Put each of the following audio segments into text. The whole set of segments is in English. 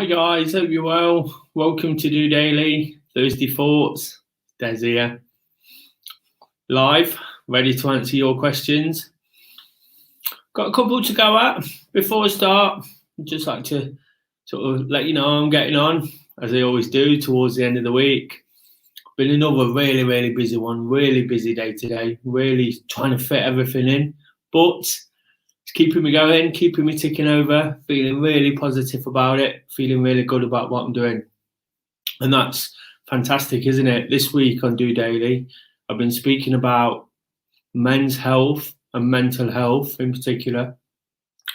Hi guys, hope you're well. Welcome to DOdaily, Thursday Thoughts. Des here, live, ready to answer your questions. Got a couple to go at. Before I start, I'd just like to sort of let you know I'm getting on, as I always do, towards the end of the week. Been another really busy one, really busy day today, really trying to fit everything in, but it's keeping me going, keeping me ticking over, feeling really positive about it, feeling really good about what I'm doing. And that's fantastic, isn't it? This week on DOdaily, I've been speaking about men's health and mental health in particular,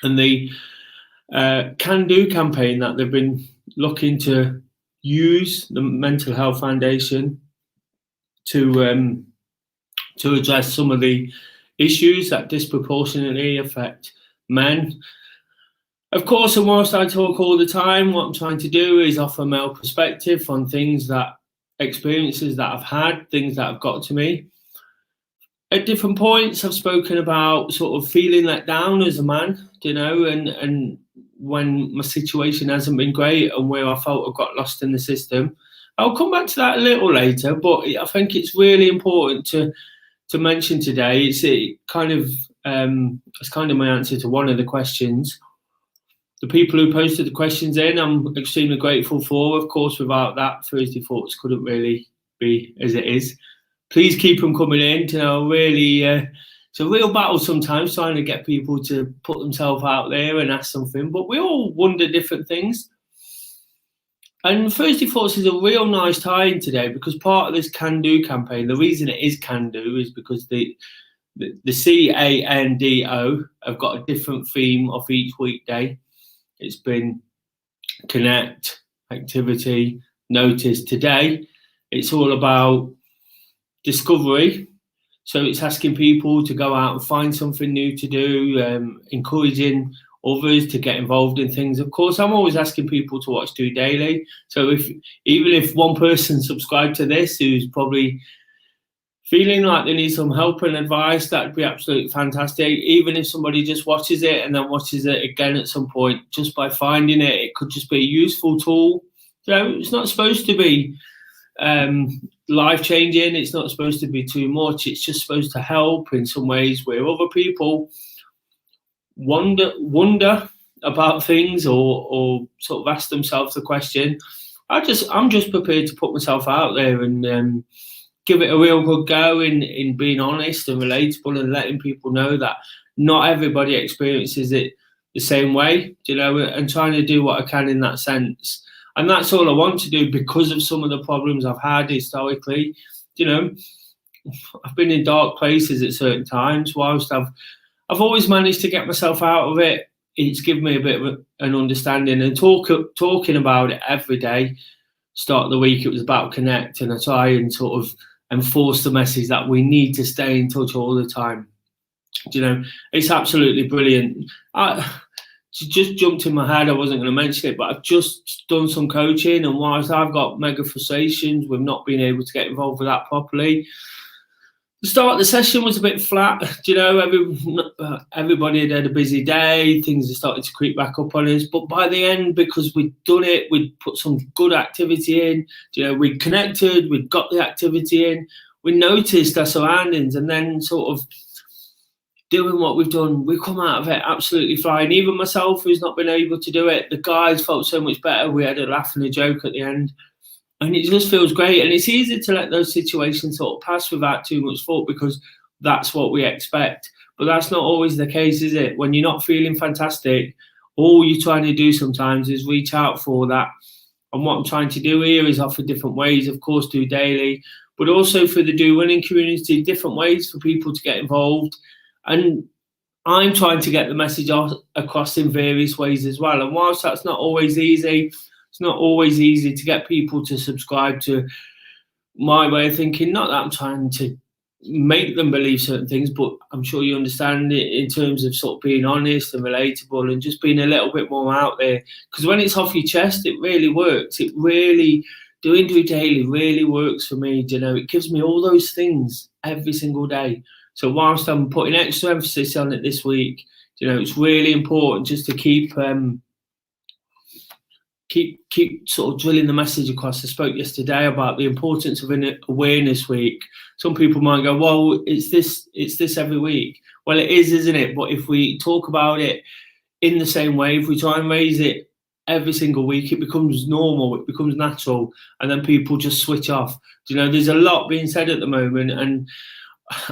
and the Can Do campaign that they've been looking to use, the Mental Health Foundation, to address some of the issues that disproportionately affect men. Of course, and whilst I talk all the time, what I'm trying to do is offer male perspective on experiences that I've had, things that have got to me. At different points, I've spoken about sort of feeling let down as a man, and when my situation hasn't been great and where I felt I got lost in the system. I'll come back to that a little later, but I think it's really important to mention today. It's kind of my answer to one of the questions. The people who posted the questions in, I'm extremely grateful for. Of course, without that, Thursday Thoughts couldn't really be as it is. Please keep them coming in. Really, it's a real battle sometimes trying to get people to put themselves out there and ask something, but we all wonder different things. And Thursday Thoughts is a real nice tie-in today because part of this Can Do campaign, the reason it is Can Do is because the CANDO have got a different theme of each weekday. It's been connect, activity, notice. Today, it's all about discovery. So it's asking people to go out and find something new to do, encouraging others to get involved in things. Of course, I'm always asking people to watch DOdaily. So even if one person subscribed to this who's probably feeling like they need some help and advice, that'd be absolutely fantastic. Even if somebody just watches it and then watches it again at some point, just by finding it, it could just be a useful tool. So it's not supposed to be life-changing. It's not supposed to be too much. It's just supposed to help in some ways where other people wonder about things or sort of ask themselves the question. I'm just prepared to put myself out there and give it a real good go in being honest and relatable and letting people know that not everybody experiences it the same way, and trying to do what I can in that sense. And that's all I want to do because of some of the problems I've had historically. I've been in dark places at certain times. Whilst I've always managed to get myself out of it, it's given me a bit of an understanding and talking about it every day. Start of the week, it was about connect, and I try and sort of enforce the message that we need to stay in touch all the time. It's absolutely brilliant. It just jumped in my head. I wasn't going to mention it, but I've just done some coaching, and whilst I've got mega frustrations with not being able to get involved with that properly, the start of the session was a bit flat. Everybody had a busy day. Things are starting to creep back up on us. But by the end, because we'd done it, we'd put some good activity in. We'd connected, we'd got the activity in, we noticed our surroundings, and then sort of doing what we've done, we come out of it absolutely flying. Even myself, who's not been able to do it, the guys felt so much better. We had a laugh and a joke at the end. And it just feels great. And it's easy to let those situations sort of pass without too much thought because that's what we expect. But that's not always the case, is it? When you're not feeling fantastic, all you're trying to do sometimes is reach out for that. And what I'm trying to do here is offer different ways, of course, DOdaily, but also for the Do Winning community, different ways for people to get involved. And I'm trying to get the message across in various ways as well. And whilst that's not always easy, it's not always easy to get people to subscribe to my way of thinking. Not that I'm trying to make them believe certain things, but I'm sure you understand it in terms of sort of being honest and relatable and just being a little bit more out there. Because when it's off your chest, it really works. It really, doing DOdaily really works for me. It gives me all those things every single day. So whilst I'm putting extra emphasis on it this week, it's really important just to keep keep sort of drilling the message across. I spoke yesterday about the importance of an awareness week. Some people might go, well, it's this every week. Well, it is, isn't it? But if we talk about it in the same way, if we try and raise it every single week, it becomes normal, it becomes natural, and then people just switch off. There's a lot being said at the moment, and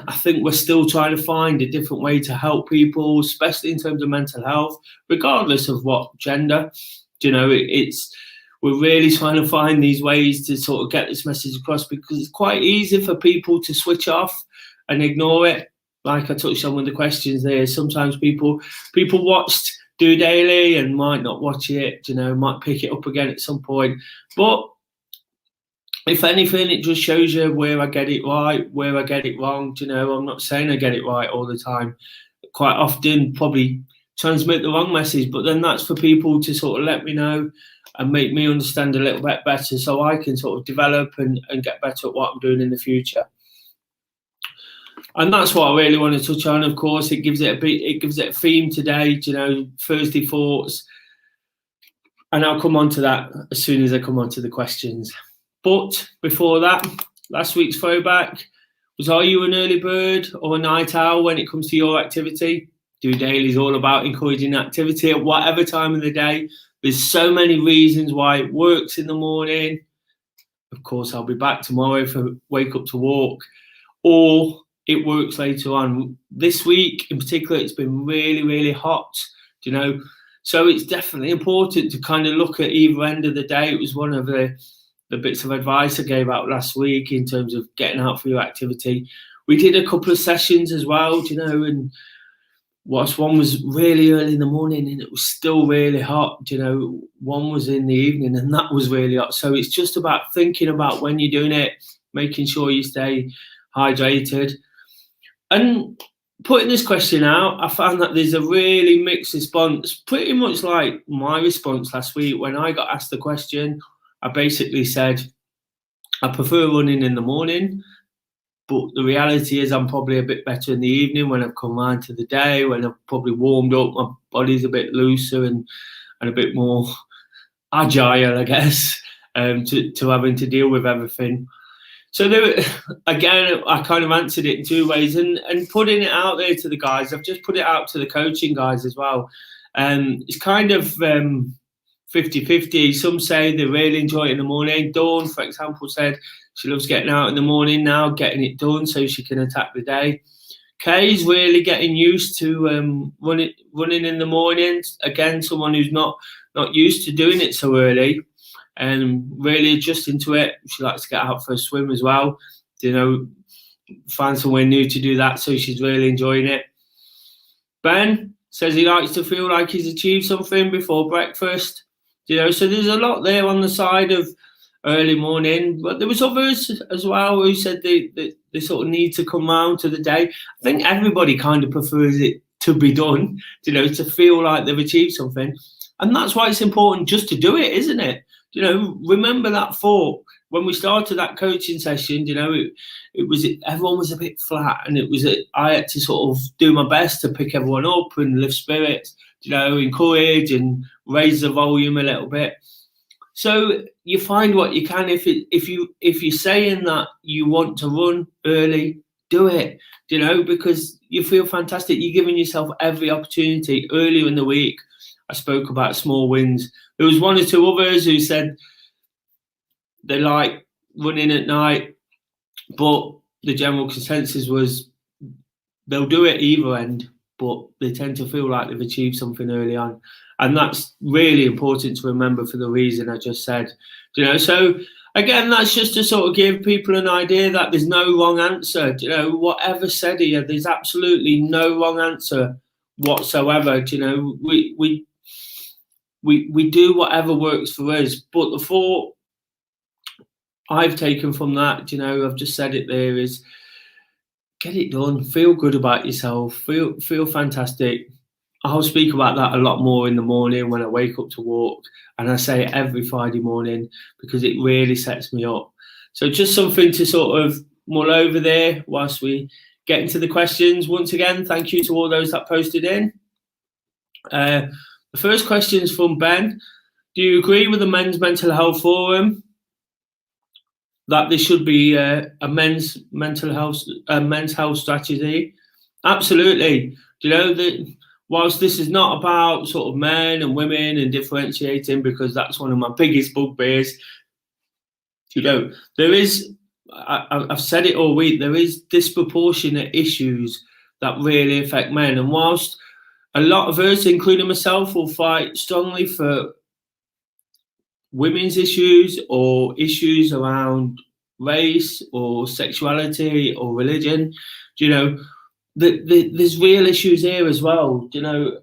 I think we're still trying to find a different way to help people, especially in terms of mental health, regardless of what gender. We're really trying to find these ways to sort of get this message across, because it's quite easy for people to switch off and ignore it. Like I touched on with the questions there, sometimes people watched DOdaily and might not watch it, might pick it up again at some point. But if anything, it just shows you where I get it right, where I get it wrong. I'm not saying I get it right all the time. Quite often, probably transmit the wrong message, but then that's for people to sort of let me know and make me understand a little bit better, so I can sort of develop and get better at what I'm doing in the future. And that's what I really want to touch on. Of course, it gives it a theme today, Thursday thoughts, and I'll come on to that as soon as I come on to the questions. But before that, last week's throwback was, are you an early bird or a night owl when it comes to your activity? DOdaily is all about encouraging activity at whatever time of the day. There's so many reasons why it works in the morning. Of course, I'll be back tomorrow for Wake Up to Walk, or it works later on. This week in particular, it's been really, really hot, so it's definitely important to kind of look at either end of the day. It was one of the bits of advice I gave out last week in terms of getting out for your activity. We did a couple of sessions as well, and whilst one was really early in the morning and it was still really hot, one was in the evening and that was really hot. So it's just about thinking about when you're doing it, making sure you stay hydrated. And putting this question out, I found that there's a really mixed response, pretty much like my response last week. When I got asked the question, I basically said, I prefer running in the morning, but the reality is I'm probably a bit better in the evening when I've come round to the day, when I've probably warmed up, my body's a bit looser and a bit more agile, I guess, to having to deal with everything. So again, I kind of answered it in two ways, and putting it out there to the guys. I've just put it out to the coaching guys as well. It's kind of 50-50. Some say they really enjoy it in the morning. Dawn, for example, said she loves getting out in the morning now, getting it done so she can attack the day. Kay's really getting used to running in the mornings. Again, someone who's not used to doing it so early, and really adjusting to it. She likes to get out for a swim as well, find somewhere new to do that, so she's really enjoying it. Ben says he likes to feel like he's achieved something before breakfast, so there's a lot there on the side of early morning, but there was others as well who said they sort of need to come round to the day. I think everybody kind of prefers it to be done, to feel like they've achieved something, and that's why it's important just to do it, isn't it? Remember that thought when we started that coaching session. Everyone was a bit flat, and I had to sort of do my best to pick everyone up and lift spirits, encourage and raise the volume a little bit. So you find what you can. If you're saying that you want to run early, do it. Because you feel fantastic. You're giving yourself every opportunity. Earlier in the week, I spoke about small wins. There was one or two others who said they like running at night, but the general consensus was they'll do it either end, but they tend to feel like they've achieved something early on. And that's really important to remember for the reason I just said. So again, that's just to sort of give people an idea that there's no wrong answer. Whatever said here, there's absolutely no wrong answer whatsoever. We do whatever works for us. But the thought I've taken from that, I've just said it there, is get it done. Feel good about yourself. Feel fantastic. I'll speak about that a lot more in the morning when I wake up to walk. And I say it every Friday morning because it really sets me up. So just something to sort of mull over there whilst we get into the questions. Once again, thank you to all those that posted in. The first question is from Ben. Do you agree with the Men's Mental Health Forum that there should be a men's health strategy? Absolutely. Do you know that whilst this is not about sort of men and women and differentiating, because that's one of my biggest bugbears, you know, there is, I've said it all week, there is disproportionate issues that really affect men. And whilst a lot of us, including myself, will fight strongly for women's issues or issues around race or sexuality or religion, you know, there's real issues here as well. You know,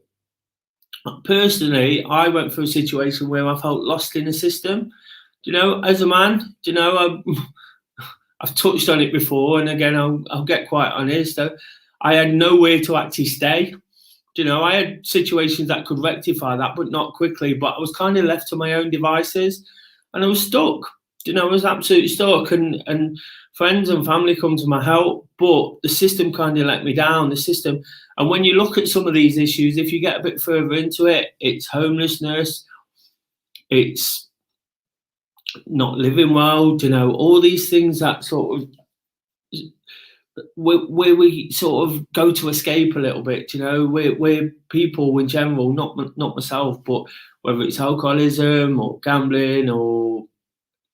personally, I went through a situation where I felt lost in the system. You know, as a man, you know, I've touched on it before, and again, I'll get quite honest. I had nowhere to actually stay. You know, I had situations that could rectify that, but not quickly. But I was kind of left to my own devices, and I was stuck. You know, I was absolutely stuck. And friends and family come to my help, but the system kind of let me down. The system, and when you look at some of these issues, if you get a bit further into it, it's homelessness, it's not living well. You know, all these things that sort of where we sort of go to escape a little bit, you know, where people in general, not myself, but whether it's alcoholism or gambling or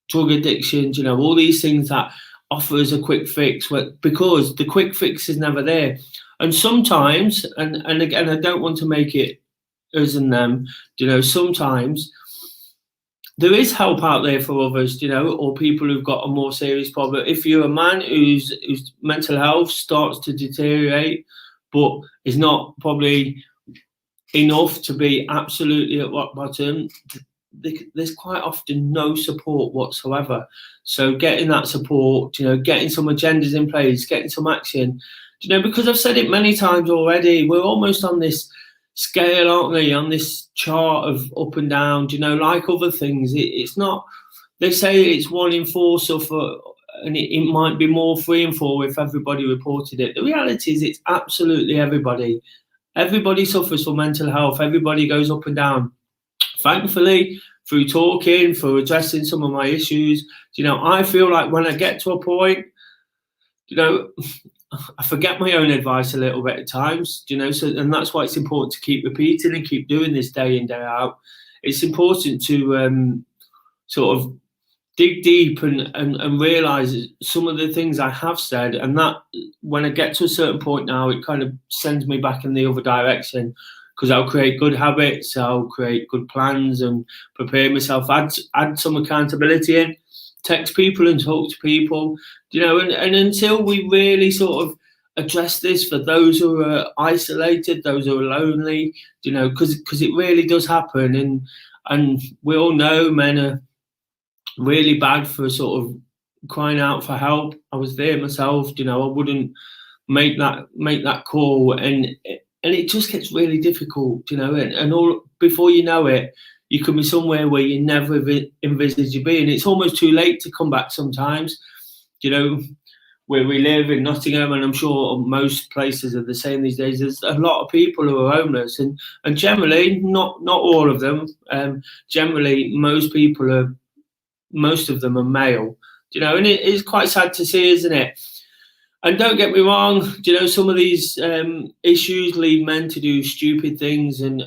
drug addiction, you know, all these things that offers a quick fix, because the quick fix is never there. And sometimes, and again, I don't want to make it us and them, you know, sometimes there is help out there for others, you know, or people who've got a more serious problem. If you're a man whose mental health starts to deteriorate, but is not probably enough to be absolutely at rock bottom, there's quite often no support whatsoever. So getting that support, you know, getting some agendas in place, getting some action, you know, because I've said it many times already, we're almost on this scale, aren't we, on this chart of up and down, you know, like other things. It's not, they say it's 1 in 4 suffer, and it might be more 3 and 4 if everybody reported it. The reality is it's absolutely everybody. Everybody suffers from mental health. Everybody goes up and down. Thankfully, through talking, for addressing some of my issues, you know, I feel like when I get to a point, you know, I forget my own advice a little bit at times, you know, so, and that's why it's important to keep repeating and keep doing this day in, day out. It's important to sort of dig deep and realise some of the things I have said, and that when I get to a certain point now, it kind of sends me back in the other direction, because I'll create good habits, I'll create good plans and prepare myself, add some accountability in, text people and talk to people, you know, and until we really sort of address this for those who are isolated, those who are lonely, you know, because it really does happen, and we all know men are really bad for sort of crying out for help. I was there myself, you know, I wouldn't make that call, and it just gets really difficult, you know, and all before you know it, you can be somewhere where you never envisaged you being. It's almost too late to come back sometimes, you know, where we live in Nottingham, and I'm sure most places are the same these days. There's a lot of people who are homeless, and generally, not all of them, generally most of them are male, you know, and it is quite sad to see, isn't it? And don't get me wrong, you know, some of these issues lead men to do stupid things and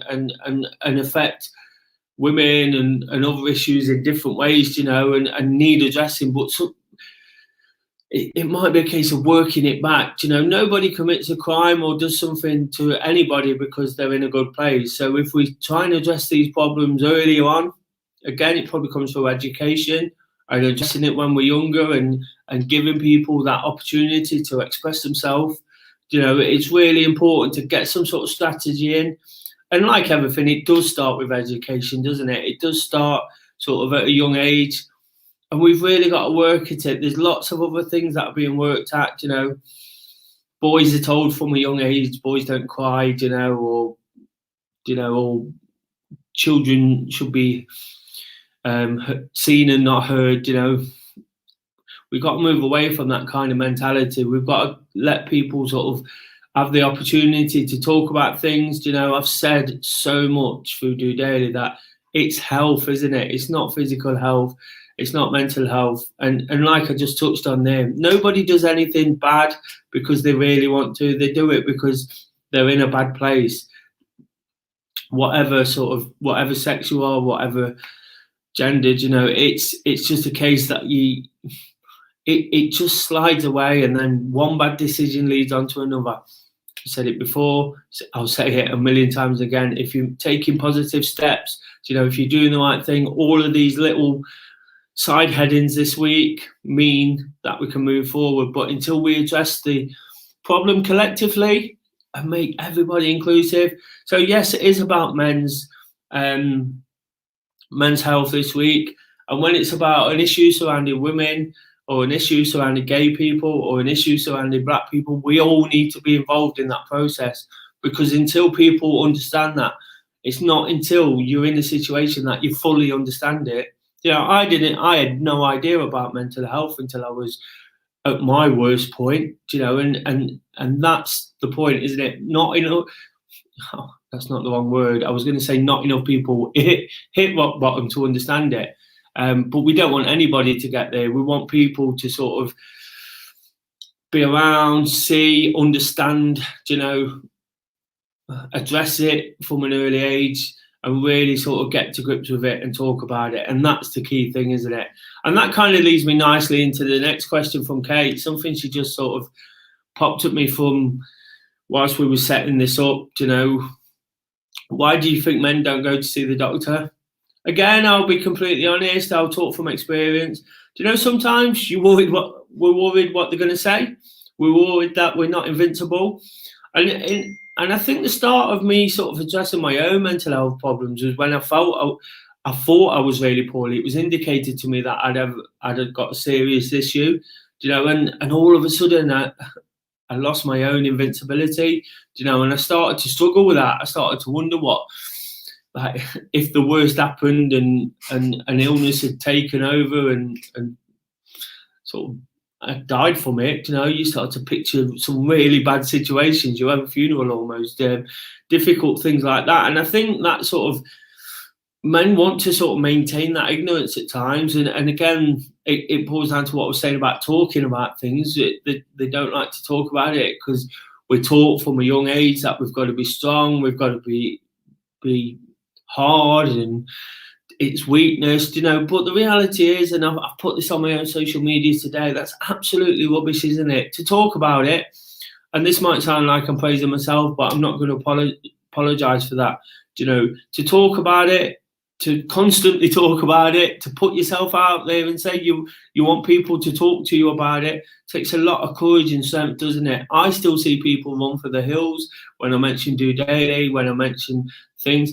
affect women and other issues in different ways, you know, and need addressing. But it might be a case of working it back. You know, nobody commits a crime or does something to anybody because they're in a good place. So if we try and address these problems early on, again, it probably comes through education and addressing it when we're younger and giving people that opportunity to express themselves. You know, it's really important to get some sort of strategy in. And like everything, it does start with education, doesn't it? It does start sort of at a young age. And we've really got to work at it. There's lots of other things that are being worked at, you know. Boys are told from a young age, boys don't cry, you know, or children should be seen and not heard, you know. We've got to move away from that kind of mentality. We've got to let people sort of have the opportunity to talk about things. You know, I've said so much through DOdaily that it's health, isn't it? It's not physical health. It's not mental health. And like I just touched on there, nobody does anything bad because they really want to. They do it because they're in a bad place. Whatever sex you are, whatever gendered, it's just a case that it just slides away, and then one bad decision leads on to another. I said it before, I'll say it a million times again. If you're taking positive steps, if you're doing the right thing, all of these little side headings this week mean that we can move forward. But until we address the problem collectively and make everybody inclusive. So yes, it is about men's health this week. And when it's about an issue surrounding women, or an issue surrounding gay people, or an issue surrounding black people, we all need to be involved in that process. Because until people understand that, it's not until you're in a situation that you fully understand it. I had no idea about mental health until I was at my worst point, and that's the point, isn't it? Not enough. Oh, that's not the wrong word. I was going to say not enough people hit rock bottom to understand it. But we don't want anybody to get there. We want people to sort of be around, see, understand, address it from an early age, and really sort of get to grips with it and talk about it. And that's the key thing, isn't it? And that kind of leads me nicely into the next question from Kate, something she just sort of popped at me from whilst we were setting this up, why do you think men don't go to see the doctor? Again, I'll be completely honest, I'll talk from experience. Sometimes we're worried what they're going to say. We're worried that we're not invincible. And I think the start of me sort of addressing my own mental health problems was when I thought I was really poorly. It was indicated to me that I'd got a serious issue, and all of a sudden I lost my own invincibility, and I started to struggle with that. I started to wonder if the worst happened and an illness had taken over and sort of I died from it, you start to picture some really bad situations. You have a funeral almost, difficult things like that. And I think that sort of men want to sort of maintain that ignorance at times. And again, it boils down to what I was saying about talking about things. They don't like to talk about it because we're taught from a young age that we've got to be strong, we've got to be hard, and it's weakness, but the reality is, and I've put this on my own social media today, that's absolutely rubbish, isn't it? To talk about it, and this might sound like I'm praising myself, but I'm not going to apologize for that. To talk about it, to constantly talk about it, to put yourself out there and say you want people to talk to you about it, takes a lot of courage and strength, doesn't it? I still see people run for the hills when I mention DOdaily, when I mention things.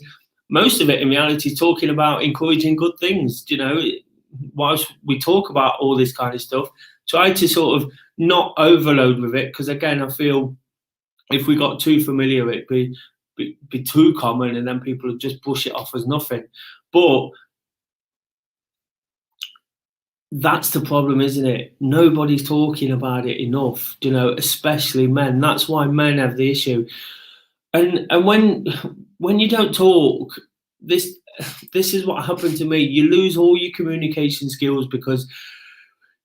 Most of it in reality is talking about encouraging good things, whilst we talk about all this kind of stuff, try to sort of not overload with it, because again, I feel if we got too familiar, it'd be too common and then people would just brush it off as nothing. But that's the problem, isn't it? Nobody's talking about it enough, especially men. That's why men have the issue. And when you don't talk, this is what happened to me. You lose all your communication skills because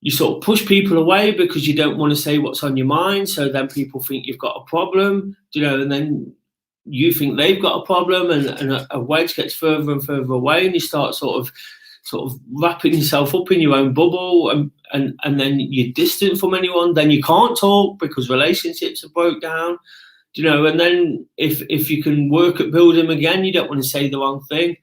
you sort of push people away because you don't want to say what's on your mind. So then people think you've got a problem, and then you think they've got a problem, and a wedge gets further and further away, and you start sort of wrapping yourself up in your own bubble, and then you're distant from anyone. Then you can't talk because relationships are broke down. And then if you can work at building them again, you don't want to say the wrong thing.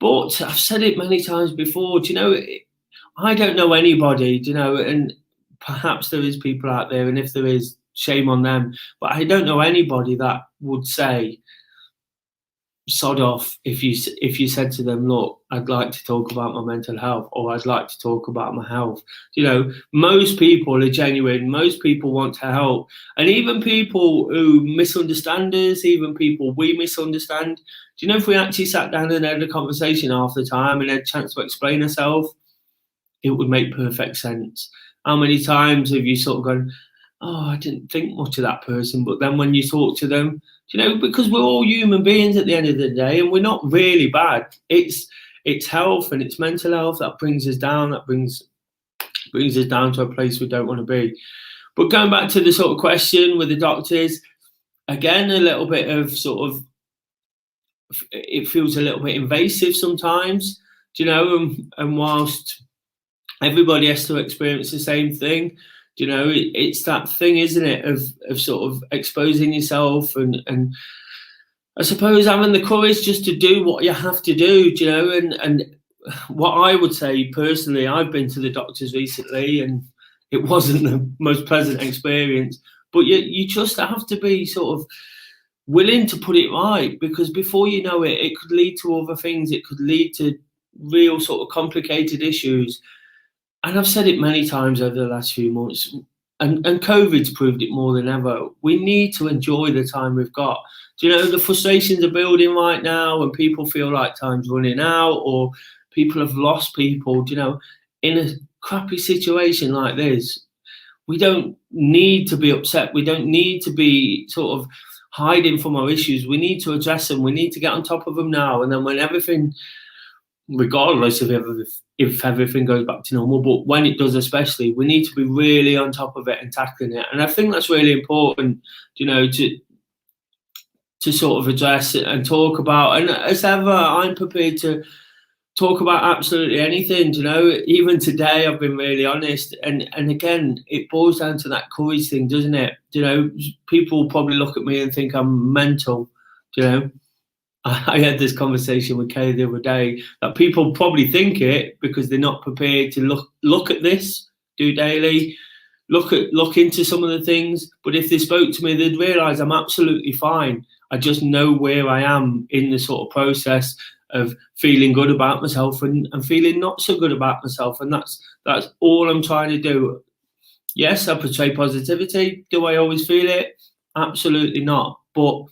But I've said it many times before, I don't know anybody, and perhaps there is people out there, and if there is, shame on them. But I don't know anybody that would say, sod off, if you said to them, look, I'd like to talk about my mental health, or I'd like to talk about my health. Most people are genuine, most people want to help. And even people who misunderstand us, even people we misunderstand, if we actually sat down and had a conversation half the time and had a chance to explain ourselves, it would make perfect sense. How many times have you sort of gone, oh, I didn't think much of that person. But then when you talk to them, because we're all human beings at the end of the day, and we're not really bad. It's health and it's mental health that brings us down, that brings us down to a place we don't want to be. But going back to the sort of question with the doctors, again, a little bit of it feels a little bit invasive sometimes, and whilst everybody has to experience the same thing, it's that thing, isn't it, of sort of exposing yourself and I suppose having the courage just to do what you have to do, and what I would say personally, I've been to the doctors recently and it wasn't the most pleasant experience, but you just have to be sort of willing to put it right, because before you know it, it could lead to other things. It could lead to real sort of complicated issues. And I've said it many times over the last few months, and COVID's proved it more than ever. We need to enjoy the time we've got. The frustrations are building right now and people feel like time's running out, or people have lost people, in a crappy situation like this. We don't need to be upset. We don't need to be sort of hiding from our issues. We need to address them. We need to get on top of them now. And then when everything, regardless of if everything goes back to normal, but when it does especially, we need to be really on top of it and tackling it. And I think that's really important, to sort of address it and talk about. And as ever, I'm prepared to talk about absolutely anything, even today I've been really honest. And again, it boils down to that courage thing, doesn't it? People probably look at me and think I'm mental. I had this conversation with Kay the other day that people probably think it because they're not prepared to look at this, DOdaily, look into some of the things. But if they spoke to me, they'd realise I'm absolutely fine. I just know where I am in the sort of process of feeling good about myself and feeling not so good about myself. And that's all I'm trying to do. Yes, I portray positivity. Do I always feel it? Absolutely not. But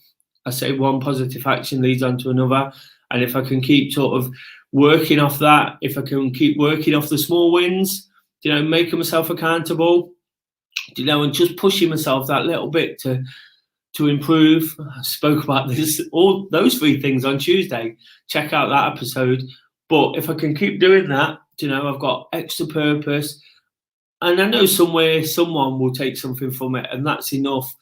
I say one positive action leads on to another. And if I can keep sort of working off that, if I can keep working off the small wins, making myself accountable, and just pushing myself that little bit to improve. I spoke about all those three things on Tuesday. Check out that episode. But if I can keep doing that, I've got extra purpose. And I know somewhere someone will take something from it, and that's enough.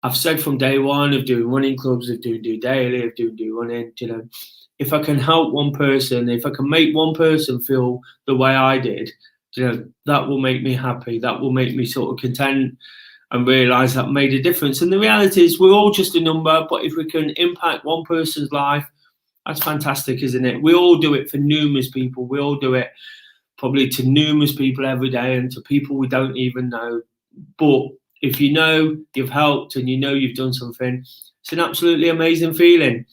I've said from day one of doing running clubs, of doing DOdaily, of doing Do Running, if I can help one person, if I can make one person feel the way I did, that will make me happy. That will make me sort of content and realise that made a difference. And the reality is we're all just a number, but if we can impact one person's life, that's fantastic, isn't it? We all do it for numerous people. We all do it probably to numerous people every day and to people we don't even know. But if you know you've helped and you've done something, it's an absolutely amazing feeling.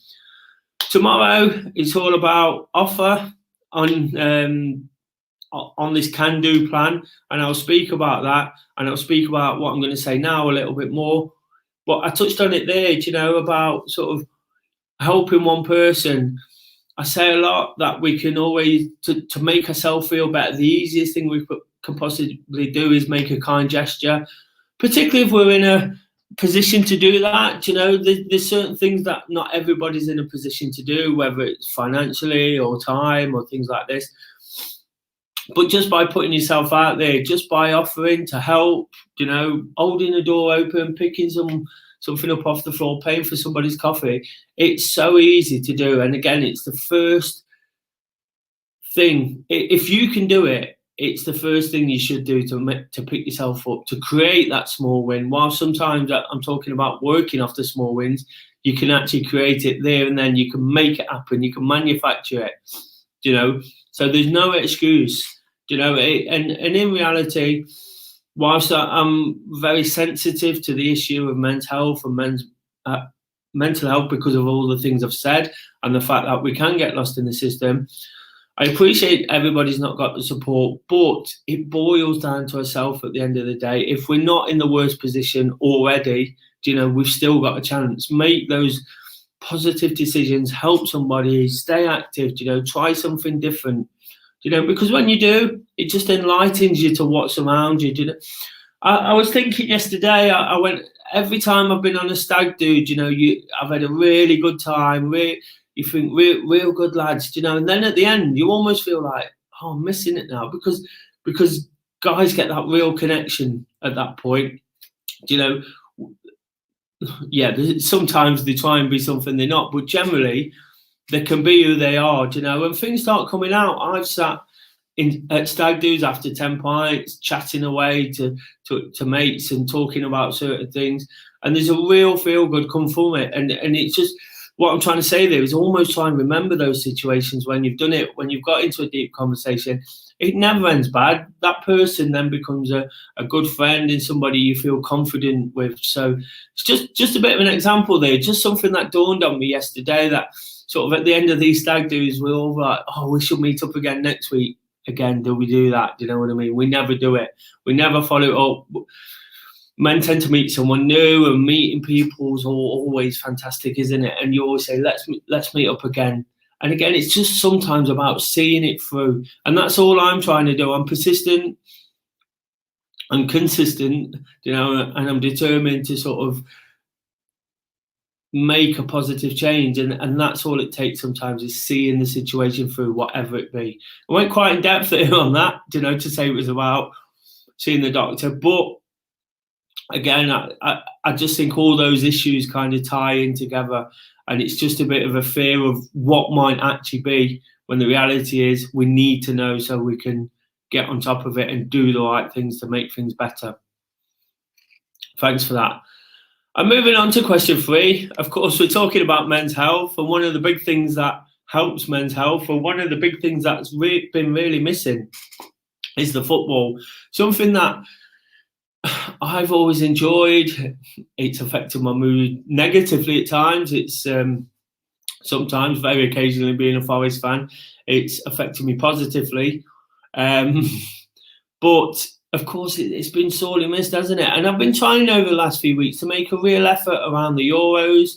Tomorrow, it's all about offer on this can-do plan, and I'll speak about that, and I'll speak about what I'm going to say now a little bit more. But I touched on it there, about sort of helping one person. I say a lot that we can always, to make ourselves feel better, the easiest thing we can possibly do is make a kind gesture, particularly if we're in a position to do that. There's certain things that not everybody's in a position to do, whether it's financially or time or things like this. But just by putting yourself out there, just by offering to help, holding the door open, picking something up off the floor, paying for somebody's coffee, it's so easy to do. And again, it's the first thing. If you can do it, it's the first thing you should do to pick yourself up, to create that small win. While sometimes I'm talking about working off the small wins, you can actually create it there and then. You can make it happen. You can manufacture it, So there's no excuse, and in reality, whilst I'm very sensitive to the issue of men's health and mental health because of all the things I've said and the fact that we can get lost in the system, I appreciate everybody's not got the support, but it boils down to ourselves at the end of the day. If we're not in the worst position already, we've still got a chance. Make those positive decisions, help somebody, stay active, try something different, because when you do, it just enlightens you to what's around you. I was thinking yesterday, I went, every time I've been on a stag do, I've had a really good time. You think, real good lads, and then at the end, you almost feel like, oh, I'm missing it now because guys get that real connection at that point. Yeah, sometimes they try and be something they're not, but generally they can be who they are, and things start coming out. I've sat at stag do's after 10 pints, chatting away to mates and talking about certain things, and there's a real feel good come from it. And it's just, what I'm trying to say there is almost try and remember those situations when you've done it, when you've got into a deep conversation. It never ends bad. That person then becomes a good friend and somebody you feel confident with. So it's just a bit of an example there, just something that dawned on me yesterday, that sort of at the end of these stag do's, we're all like, oh, we should meet up again next week. Again, do we do that? Do you know what I mean? We never do it. We never follow it up. Men tend to meet someone new, and meeting people's always fantastic, isn't it? And you always say, let's meet up again. And again, it's just sometimes about seeing it through. And that's all I'm trying to do. I'm persistent, I'm consistent, and I'm determined to sort of make a positive change, and that's all it takes sometimes, is seeing the situation through, whatever it be. I went quite in depth on that, to say it was about seeing the doctor, but again, I just think all those issues kind of tie in together, and it's just a bit of a fear of what might actually be, when the reality is we need to know so we can get on top of it and do the right things to make things better. Thanks for that. And moving on to question 3, of course, we're talking about men's health, and one of the big things that helps men's health, or one of the big things that's been really missing, is the football. Something that I've always enjoyed. It's affected my mood negatively at times. It's sometimes, very occasionally, being a Forest fan, it's affected me positively. But of course, it's been sorely missed, hasn't it? And I've been trying over the last few weeks to make a real effort around the Euros,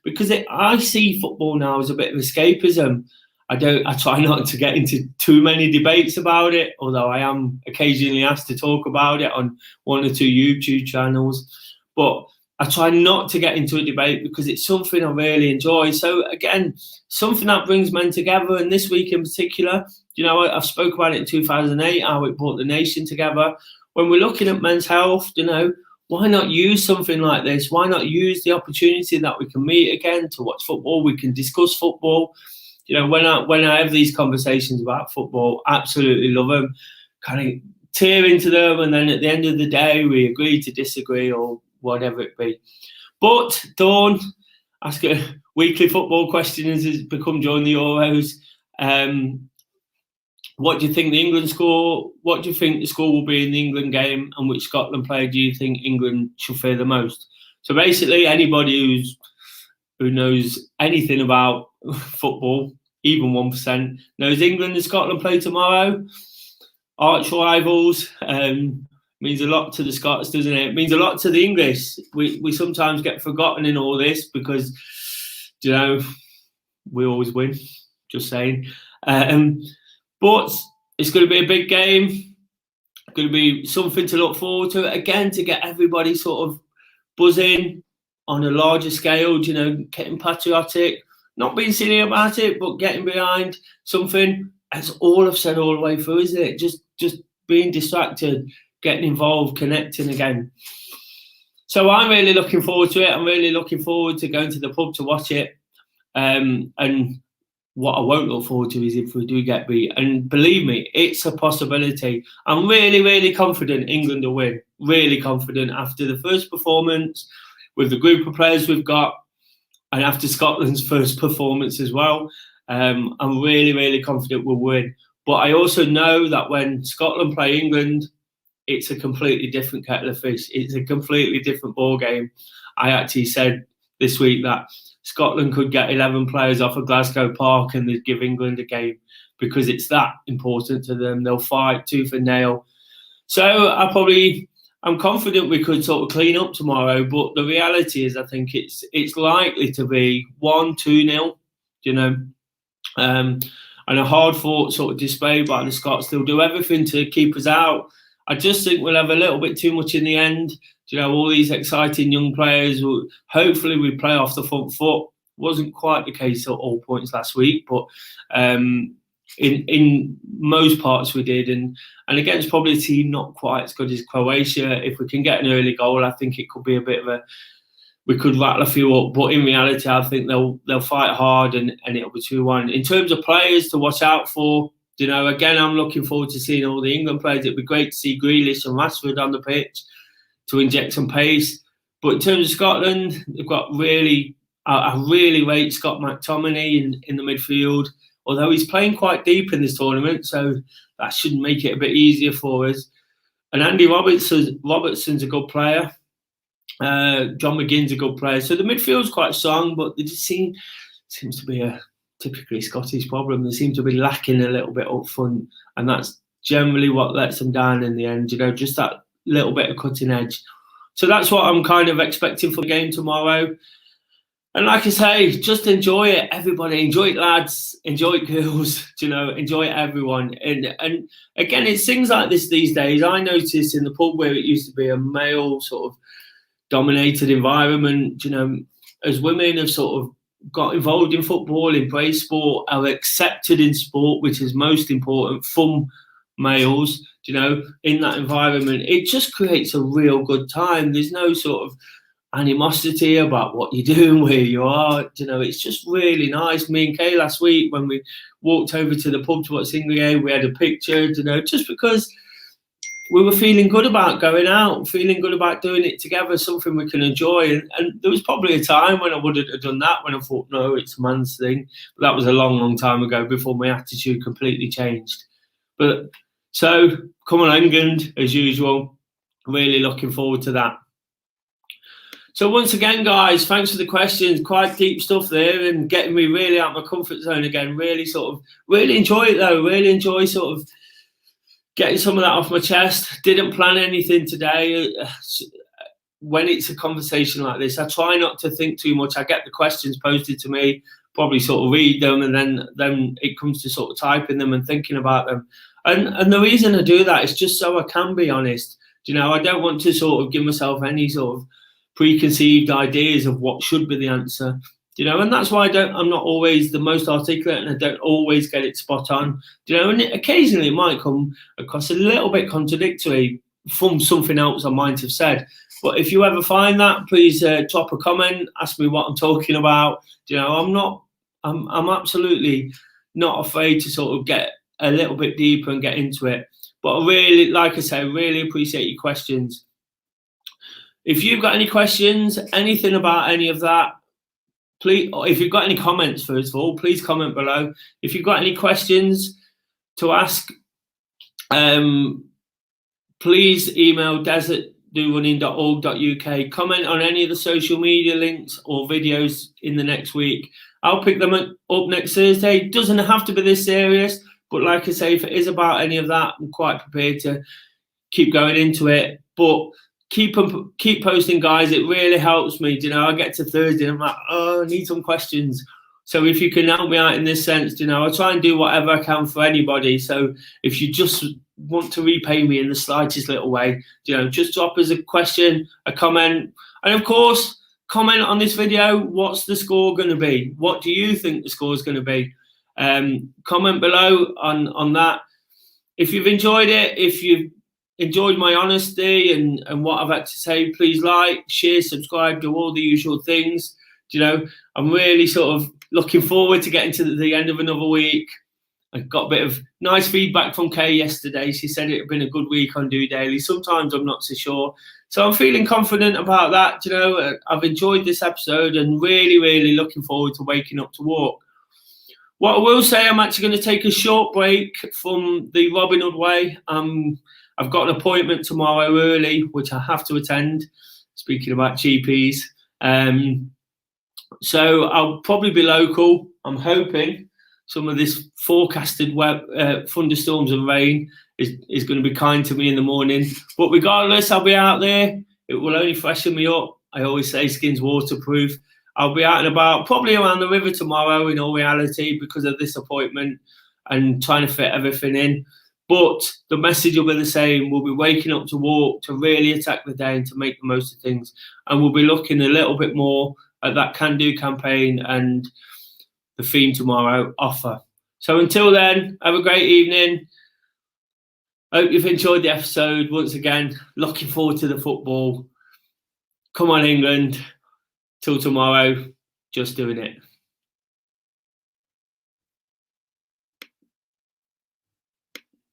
because I see football now as a bit of escapism. I try not to get into too many debates about it, although I am occasionally asked to talk about it on 1 or 2 YouTube channels. But I try not to get into a debate because it's something I really enjoy. So again, something that brings men together, and this week in particular, I've spoke about it in 2008, how it brought the nation together. When we're looking at men's health, why not use something like this? Why not use the opportunity that we can meet again to watch football? We can discuss football. When I have these conversations about football, absolutely love them, kind of tear into them, and then at the end of the day, we agree to disagree or whatever it be. But Dawn, ask a weekly football question as it's become during the Euros. What do you think the England score? What do you think the score will be in the England game, and which Scotland player do you think England should fear the most? So basically, anybody who knows anything about football, even 1%, knows England and Scotland play tomorrow. Arch rivals. Means a lot to the Scots, doesn't it? It means a lot to the English. We sometimes get forgotten in all this because, we always win. Just saying. But it's going to be a big game. Going to be something to look forward to. Again, to get everybody sort of buzzing on a larger scale, getting patriotic, not being silly about it, but getting behind something. As all I've said all the way through, isn't it? Just being distracted, getting involved, connecting again. So I'm really looking forward to it. I'm really looking forward to going to the pub to watch it. And what I won't look forward to is if we do get beat. And believe me, it's a possibility. I'm really, really confident England will win. Really confident after the first performance, with the group of players we've got, and after Scotland's first performance as well. I'm really, really confident we'll win. But I also know that when Scotland play England, it's a completely different kettle of fish. It's a completely different ball game. I actually said this week that Scotland could get 11 players off of Glasgow Park and they'd give England a game because it's that important to them. They'll fight tooth and nail. So I'm confident we could sort of clean up tomorrow, but the reality is I think it's likely to be 1-2-0, and a hard-fought sort of display by the Scots. They'll do everything to keep us out. I just think we'll have a little bit too much in the end. All these exciting young players. Hopefully we play off the front foot. Wasn't quite the case at all points last week, but in most parts we did. And against probably a team not quite as good as Croatia, if we can get an early goal, I think it could be a bit of we could rattle a few up. But in reality, I think they'll fight hard and it'll be 2-1. In terms of players to watch out for, again, I'm looking forward to seeing all the England players. It'd be great to see Grealish and Rashford on the pitch to inject some pace. But in terms of Scotland, they've got I really rate Scott McTominay in the midfield, although he's playing quite deep in this tournament, so that should make it a bit easier for us. And Andy Robertson's a good player. John McGinn's a good player. So the midfield's quite strong, but it just seems to be a typically Scottish problem. They seem to be lacking a little bit up front, and that's generally what lets them down in the end, just that little bit of cutting edge. So that's what I'm kind of expecting for the game tomorrow. And like I say, just enjoy it, everybody. Enjoy it, lads. Enjoy it, girls. Enjoy it, everyone. And again, it's things like this these days. I notice in the pub where it used to be a male sort of dominated environment, as women have sort of got involved in football, embraced sport, are accepted in sport, which is most important from males, in that environment. It just creates a real good time. There's no sort of animosity about what you're doing, where you are. It's just really nice. Me and Kay last week, when we walked over to the pub to watch England game, we had a picture, just because we were feeling good about going out, feeling good about doing it together, something we can enjoy. And there was probably a time when I wouldn't have done that, when I thought, no, it's a man's thing. But that was a long, long time ago, before my attitude completely changed. But so, come on, England, as usual. Really looking forward to that. So once again, guys, thanks for the questions. Quite deep stuff there, and getting me really out of my comfort zone again. Really enjoy it though. Really enjoy sort of getting some of that off my chest. Didn't plan anything today. When it's a conversation like this, I try not to think too much. I get the questions posted to me, probably sort of read them, and then it comes to sort of typing them and thinking about them. And the reason I do that is just so I can be honest. I don't want to sort of give myself any sort of preconceived ideas of what should be the answer. And that's why I'm not always the most articulate, and I don't always get it spot on. And occasionally it might come across a little bit contradictory from something else I might have said. But if you ever find that, please drop a comment, ask me what I'm talking about. I'm absolutely not afraid to sort of get a little bit deeper and get into it. But I really, like I say, really appreciate your questions. If you've got any questions, anything about any of that, please, if you've got any comments, first of all, please comment below. If you've got any questions to ask, please email des@dorunning.org.uk. Comment on any of the social media links or videos in the next week. I'll pick them up next Thursday. Doesn't have to be this serious, but like I say, if it is about any of that, I'm quite prepared to keep going into it. But keep posting, guys. It really helps me. I get to Thursday and I'm like, oh, I need some questions. So if you can help me out in this sense, I try and do whatever I can for anybody. So if you just want to repay me in the slightest little way, just drop us a question, a comment, and of course, comment on this video. What's the score going to be? What do you think the score is going to be? Comment below on that. If you've enjoyed it, if you've enjoyed my honesty and what I've had to say, please like, share, subscribe, do all the usual things. I'm really sort of looking forward to getting to the end of another week. I got a bit of nice feedback from Kay yesterday. She said it had been a good week on DOdaily. Sometimes I'm not so sure. So I'm feeling confident about that. I've enjoyed this episode and really, really looking forward to waking up to walk. What I will say, I'm actually going to take a short break from the Robin Hood Way. I've got an appointment tomorrow early, which I have to attend. Speaking about cheapies. So I'll probably be local. I'm hoping some of this forecasted thunderstorms and rain is going to be kind to me in the morning. But regardless, I'll be out there. It will only freshen me up. I always say skin's waterproof. I'll be out and about, probably around the river tomorrow in all reality because of this appointment and trying to fit everything in. But the message will be the same. We'll be waking up to walk, to really attack the day and to make the most of things. And we'll be looking a little bit more at that can-do campaign and the theme tomorrow, offer. So until then, have a great evening. Hope you've enjoyed the episode. Once again, looking forward to the football. Come on, England. Till tomorrow, just doing it.